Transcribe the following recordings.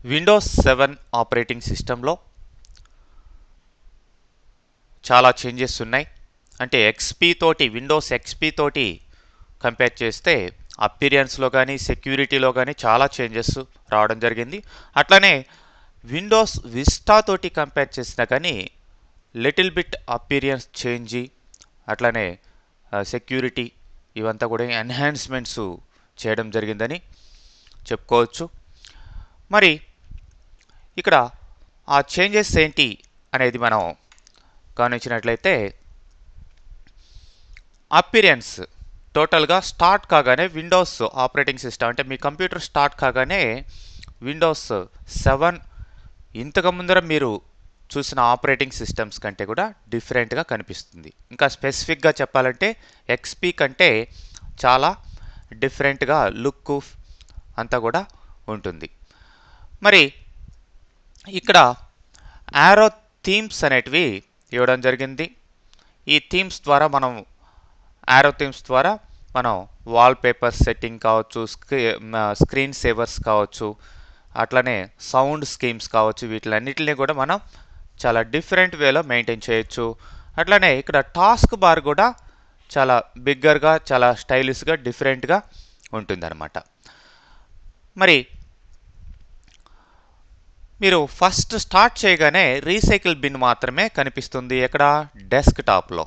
Windows 7 operating సిస్టంలో చాలా changes ఉన్నాయి. అంటే విండోస్ ఎక్స్పీ తోటి కంపేర్ చేస్తే అపిరియన్స్లో కానీ సెక్యూరిటీలో కానీ చాలా చేంజెస్ రావడం జరిగింది. అట్లనే విండోస్ విస్టా తోటి కంపేర్ చేసినా కానీ లిటిల్ బిట్ అపిరియన్స్ చేంజ్, అట్లనే సెక్యూరిటీ ఇవంతా కూడా ఎన్హాన్స్మెంట్స్ చేయడం జరిగిందని చెప్పుకోవచ్చు. మరి ఇక్కడ ఆ చేంజెస్ ఏంటి అనేది మనం గమనించినట్లయితే అపిరియన్స్ టోటల్గా స్టార్ట్ కాగానే విండోస్ ఆపరేటింగ్ సిస్టమ్ అంటే మీ కంప్యూటర్ స్టార్ట్ కాగానే విండోస్ 7 ఇంతకు ముందర మీరు చూసిన ఆపరేటింగ్ సిస్టమ్స్ కంటే కూడా డిఫరెంట్గా కనిపిస్తుంది. ఇంకా స్పెసిఫిక్గా చెప్పాలంటే ఎక్స్పీ కంటే చాలా డిఫరెంట్గా లుక్ అంతా కూడా ఉంటుంది. మరి ఇక్కడ యారో థీమ్స్ అనేటివి ఇవ్వడం జరిగింది. ఈ థీమ్స్ ద్వారా మనం వాల్పేపర్ సెట్టింగ్ కావచ్చు, స్క్రీన్ సేవర్స్ కావచ్చు, అట్లనే సౌండ్ స్కీమ్స్ కావచ్చు, వీటిలన్నిటిని కూడా మనం చాలా డిఫరెంట్ వేలో మెయింటైన్ చేయొచ్చు. అట్లనే ఇక్కడ టాస్క్ బార్ కూడా చాలా బిగ్గర్గా, చాలా స్టైలిష్గా, డిఫరెంట్గా ఉంటుందన్నమాట. మరి మీరు ఫస్ట్ స్టార్ట్ చేయగానే రీసైకిల్ బిన్ మాత్రమే కనిపిస్తుంది ఎక్కడ, డెస్క్ టాప్లో.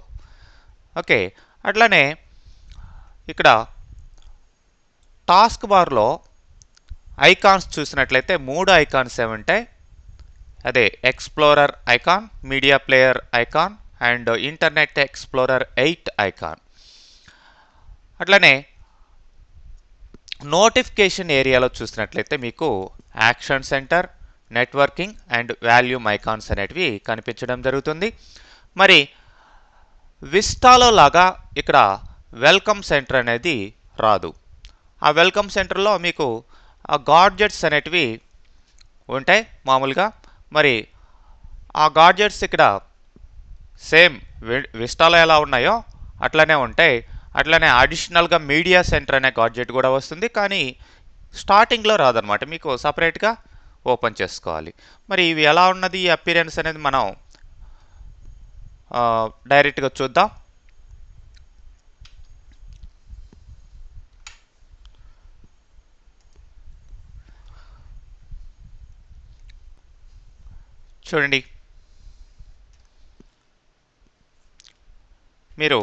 ఓకే, అట్లనే ఇక్కడ టాస్క్ బార్లో ఐకాన్స్ చూసినట్లయితే 3 ఐకాన్స్ ఉంటాయి. అదే explorer icon, media player icon and internet explorer 8 icon. అట్లనే నోటిఫికేషన్ ఏరియాలో చూసినట్లయితే మీకు action centre, networking and volume icons అనేటివి కనిపించడం జరుగుతుంది. మరి విస్టాలో లాగా ఇక్కడ వెల్కమ్ సెంటర్ అనేది రాదు. ఆ వెల్కమ్ సెంటర్లో మీకు ఆ గాడ్జెట్స్ అనేటివి ఉంటాయి మామూలుగా. మరి ఆ గాడ్జెట్స్ ఇక్కడ సేమ్ విస్టాలో ఎలా ఉన్నాయో అట్లనే ఉంటాయి. అట్లనే అడిషనల్గా మీడియా సెంటర్ అనే గాడ్జెట్ కూడా వస్తుంది, కానీ స్టార్టింగ్లో రాదనమాట, మీకు సపరేట్గా ఓపెన్ చేసుకోవాలి. మరి ఇవి ఎలా ఉన్నది ఈ అపిరియన్స్ అనేది మనం డైరెక్ట్గా చూద్దాం. చూడండి, మీరు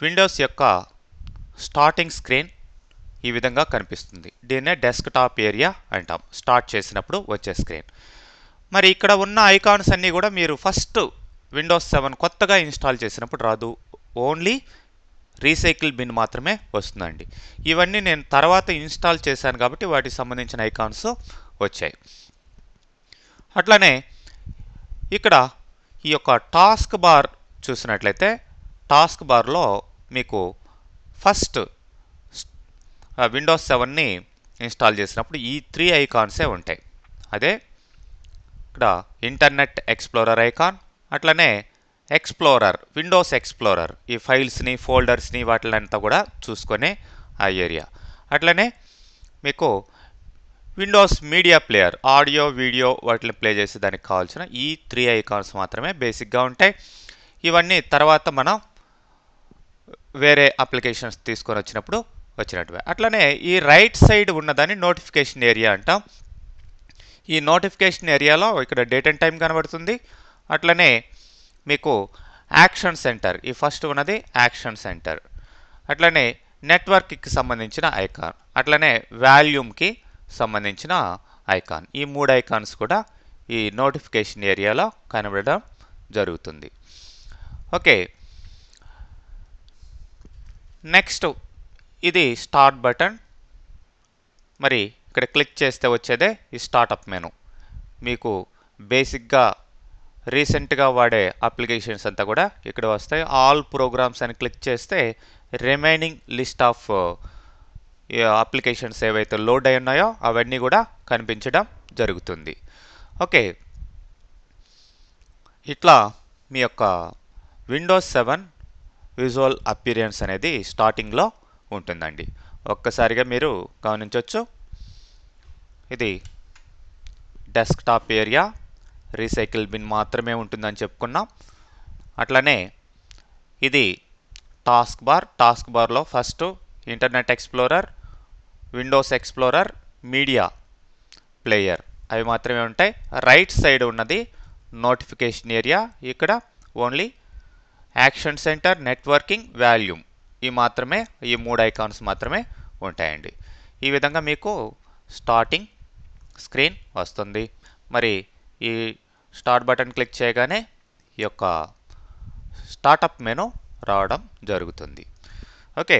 విండోస్ యొక్క స్టార్టింగ్ స్క్రీన్ ఈ విధంగా కనిపిస్తుంది. దీన్నే డెస్క్టాప్ ఏరియా అంటాం, స్టార్ట్ చేసినప్పుడు వచ్చే స్క్రీన్. మరి ఇక్కడ ఉన్న ఐకాన్స్ అన్నీ కూడా మీరు ఫస్ట్ విండోస్ 7 కొత్తగా ఇన్స్టాల్ చేసినప్పుడు రాదు, ఓన్లీ రీసైకిల్ బిన్ మాత్రమే వస్తుందండి. ఇవన్నీ నేను తర్వాత ఇన్స్టాల్ చేశాను కాబట్టి వాటికి సంబంధించిన ఐకాన్స్ వచ్చాయి. అట్లనే ఇక్కడ ఈ యొక్క టాస్క్ బార్ చూసినట్లయితే టాస్క్ బార్లో మీకు ఫస్ట్ విండోస్ 7ని ఇన్స్టాల్ చేసినప్పుడు ఈ 3 ఐకాన్సే ఉంటాయి. అదే ఇక్కడ ఇంటర్నెట్ ఎక్స్ప్లోరర్ ఐకాన్, అట్లనే ఎక్స్ప్లోరర్, విండోస్ ఎక్స్ప్లోరర్, ఈ ఫైల్స్ని, ఫోల్డర్స్ని వాటిలంతా కూడా చూసుకునే ఆ ఏరియా. అట్లనే మీకు Windows media player, audio video వాటిని ప్లే చేసి దానికి కావాల్సిన ఈ 3 ఐకాన్స్ మాత్రమే బేసిక్గా ఉంటాయి. ఇవన్నీ తర్వాత మనం వేరే అప్లికేషన్స్ తీసుకొని వచ్చినట్టువే. అట్లనే ఈ రైట్ సైడ్ ఉన్నదాన్ని నోటిఫికేషన్ ఏరియా అంటాం. ఈ నోటిఫికేషన్ ఏరియాలో ఇక్కడ డేట్ అండ్ టైం కనబడుతుంది. అట్లనే మీకు యాక్షన్ సెంటర్, ఈ ఫస్ట్ ఉన్నది యాక్షన్ సెంటర్, అట్లనే నెట్వర్క్కి సంబంధించిన ఐకాన్, అట్లనే వాల్యూమ్కి సంబంధించిన ఐకాన్. ఈ 3 ఐకాన్స్ కూడా ఈ నోటిఫికేషన్ ఏరియాలో కనబడడం జరుగుతుంది. ఓకే, నెక్స్ట్ ఇది స్టార్ట్ బటన్. మరి ఇక్కడ క్లిక్ చేస్తే వచ్చేదే ఈ స్టార్టప్ మెను. మీకు బేసిక్గా రీసెంట్గా వాడే అప్లికేషన్స్ అంతా కూడా ఇక్కడ వస్తాయి. ఆల్ ప్రోగ్రామ్స్ అని క్లిక్ చేస్తే రిమైనింగ్ లిస్ట్ ఆఫ్ అప్లికేషన్స్ ఏవైతే లోడ్ అయి ఉన్నాయో అవన్నీ కూడా కనిపించడం జరుగుతుంది. ఓకే, ఇట్లా మీ యొక్క విండోస్ 7 విజువల్ అపిరియన్స్ అనేది స్టార్టింగ్లో ఉంటుందండి. ఒక్కసారిగా మీరు గమనించవచ్చు. ఇది డెస్క్టాప్ ఏరియా, రీసైకిల్ బిన్ మాత్రమే ఉంటుందని చెప్పుకున్నాం. అట్లనే ఇది టాస్క్ బార్లో first internet explorer, Windows explorer, media player అవి మాత్రమే ఉంటాయి. రైట్ సైడ్ ఉన్నది నోటిఫికేషన్ ఏరియా. ఇక్కడ only action centre, networking, volume ఈ 3 ఐకాన్స్ మాత్రమే ఉంటాయండి. ఈ విధంగా మీకు స్టార్టింగ్ స్క్రీన్ వస్తుంది. మరి ఈ స్టార్ట్ బటన్ క్లిక్ చేయగానే ఈ యొక్క స్టార్టప్ మెనూ రావడం జరుగుతుంది. ఓకే,